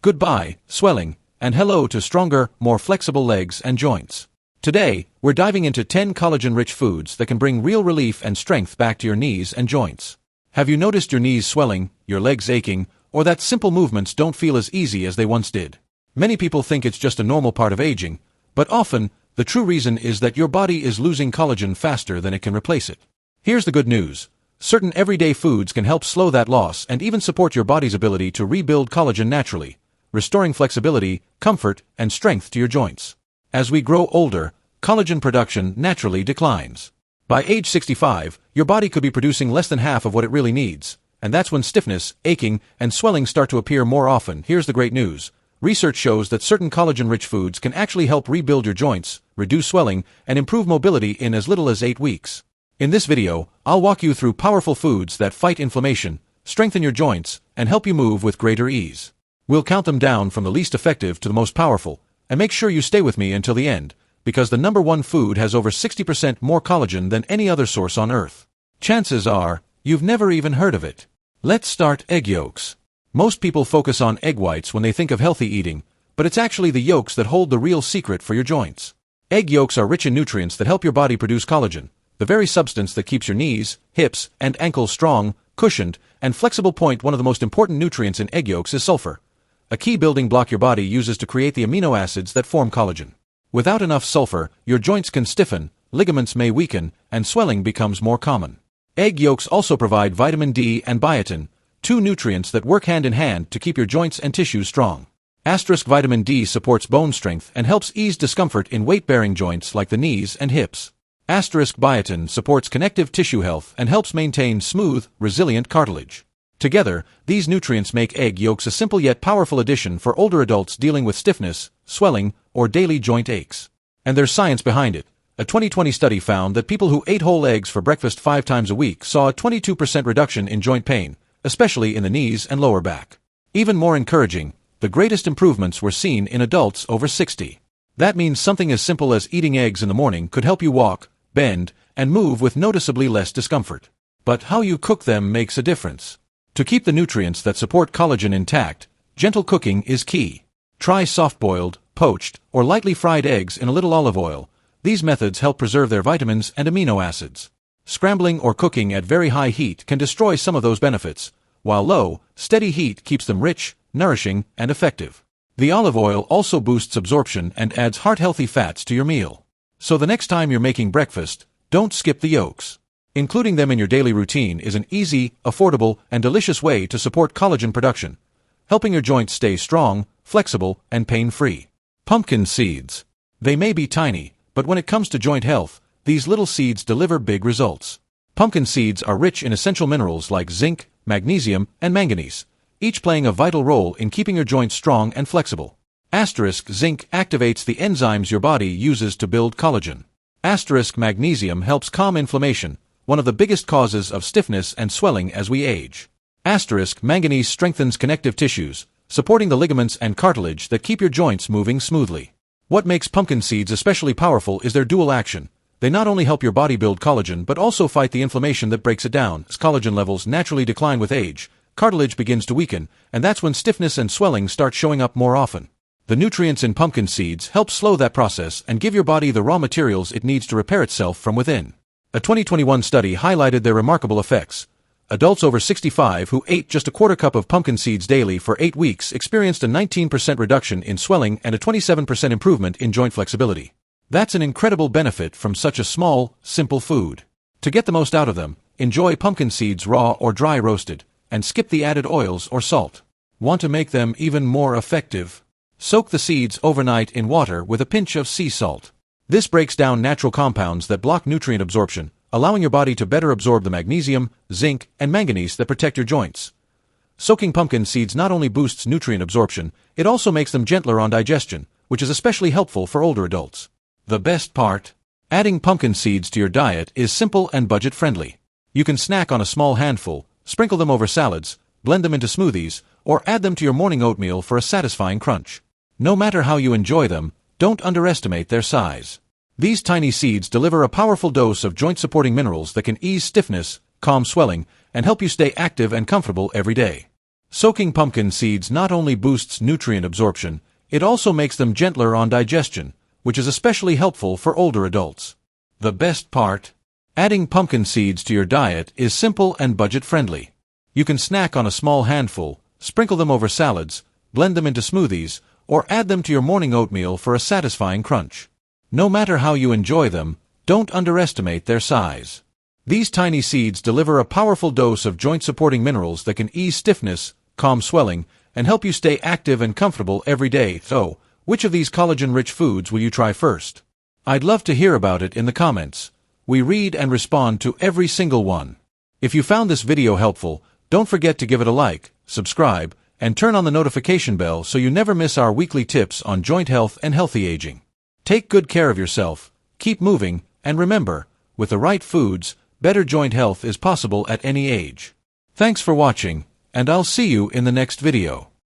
Goodbye, swelling, and hello to stronger, more flexible legs and joints. Today, we're diving into 10 collagen-rich foods that can bring real relief and strength back to your knees and joints. Have you noticed your knees swelling, your legs aching, or that simple movements don't feel as easy as they once did? Many people think it's just a normal part of aging, but often, the true reason is that your body is losing collagen faster than it can replace it. Here's the good news. Certain everyday foods can help slow that loss and even support your body's ability to rebuild collagen naturally, restoring flexibility, comfort, and strength to your joints. As we grow older, collagen production naturally declines. By age 65, your body could be producing less than half of what it really needs, and that's when stiffness, aching, and swelling start to appear more often. Here's the great news. Research shows that certain collagen-rich foods can actually help rebuild your joints, reduce swelling, and improve mobility in as little as 8 weeks. In this video, I'll walk you through powerful foods that fight inflammation, strengthen your joints, and help you move with greater ease. We'll count them down from the least effective to the most powerful, and make sure you stay with me until the end, because the number one food has over 60% more collagen than any other source on Earth. Chances are, you've never even heard of it. Let's start egg yolks. Most people focus on egg whites when they think of healthy eating, but it's actually the yolks that hold the real secret for your joints. Egg yolks are rich in nutrients that help your body produce collagen, the very substance that keeps your knees, hips, and ankles strong, cushioned, and flexible. One of the most important nutrients in egg yolks is sulfur, a key building block your body uses to create the amino acids that form collagen. Without enough sulfur, your joints can stiffen, ligaments may weaken, and swelling becomes more common. Egg yolks also provide vitamin D and biotin, two nutrients that work hand in hand to keep your joints and tissues strong. Vitamin D supports bone strength and helps ease discomfort in weight-bearing joints like the knees and hips. Biotin supports connective tissue health and helps maintain smooth, resilient cartilage. Together, these nutrients make egg yolks a simple yet powerful addition for older adults dealing with stiffness, swelling, or daily joint aches. And there's science behind it. A 2020 study found that people who ate whole eggs for breakfast 5 times a week saw a 22% reduction in joint pain, especially in the knees and lower back. Even more encouraging, the greatest improvements were seen in adults over 60. That means something as simple as eating eggs in the morning could help you walk, bend, and move with noticeably less discomfort. But how you cook them makes a difference. To keep the nutrients that support collagen intact, gentle cooking is key. Try soft-boiled, poached, or lightly fried eggs in a little olive oil. These methods help preserve their vitamins and amino acids. Scrambling or cooking at very high heat can destroy some of those benefits, while low, steady heat keeps them rich, nourishing, and effective. The olive oil also boosts absorption and adds heart-healthy fats to your meal. So the next time you're making breakfast, don't skip the yolks. Including them in your daily routine is an easy, affordable, and delicious way to support collagen production, helping your joints stay strong, flexible, and pain-free. Pumpkin seeds. They may be tiny, but when it comes to joint health, these little seeds deliver big results. Pumpkin seeds are rich in essential minerals like zinc, magnesium, and manganese, each playing a vital role in keeping your joints strong and flexible. Zinc activates the enzymes your body uses to build collagen. Magnesium helps calm inflammation, one of the biggest causes of stiffness and swelling as we age. Manganese strengthens connective tissues, supporting the ligaments and cartilage that keep your joints moving smoothly. What makes pumpkin seeds especially powerful is their dual action. They not only help your body build collagen but also fight the inflammation that breaks it down. As collagen levels naturally decline with age, cartilage begins to weaken, and that's when stiffness and swelling start showing up more often. The nutrients in pumpkin seeds help slow that process and give your body the raw materials it needs to repair itself from within. A 2021 study highlighted their remarkable effects. Adults over 65 who ate just a quarter cup of pumpkin seeds daily for 8 weeks experienced a 19% reduction in swelling and a 27% improvement in joint flexibility. That's an incredible benefit from such a small, simple food. To get the most out of them, enjoy pumpkin seeds raw or dry roasted, and skip the added oils or salt. Want to make them even more effective? Soak the seeds overnight in water with a pinch of sea salt. This breaks down natural compounds that block nutrient absorption, allowing your body to better absorb the magnesium, zinc, and manganese that protect your joints. Soaking pumpkin seeds not only boosts nutrient absorption, it also makes them gentler on digestion, which is especially helpful for older adults. The best part? Adding pumpkin seeds to your diet is simple and budget-friendly. You can snack on a small handful, sprinkle them over salads, blend them into smoothies, or add them to your morning oatmeal for a satisfying crunch. No matter how you enjoy them, don't underestimate their size. These tiny seeds deliver a powerful dose of joint-supporting minerals that can ease stiffness, calm swelling, and help you stay active and comfortable every day. Soaking pumpkin seeds not only boosts nutrient absorption, it also makes them gentler on digestion, which is especially helpful for older adults. The best part? Adding pumpkin seeds to your diet is simple and budget-friendly. You can snack on a small handful, sprinkle them over salads, blend them into smoothies, or add them to your morning oatmeal for a satisfying crunch. No matter how you enjoy them, don't underestimate their size. These tiny seeds deliver a powerful dose of joint-supporting minerals that can ease stiffness, calm swelling, and help you stay active and comfortable every day. So, which of these collagen-rich foods will you try first? I'd love to hear about it in the comments. We read and respond to every single one. If you found this video helpful, don't forget to give it a like, subscribe, and turn on the notification bell so you never miss our weekly tips on joint health and healthy aging. Take good care of yourself, keep moving, and remember, with the right foods, better joint health is possible at any age. Thanks for watching, and I'll see you in the next video.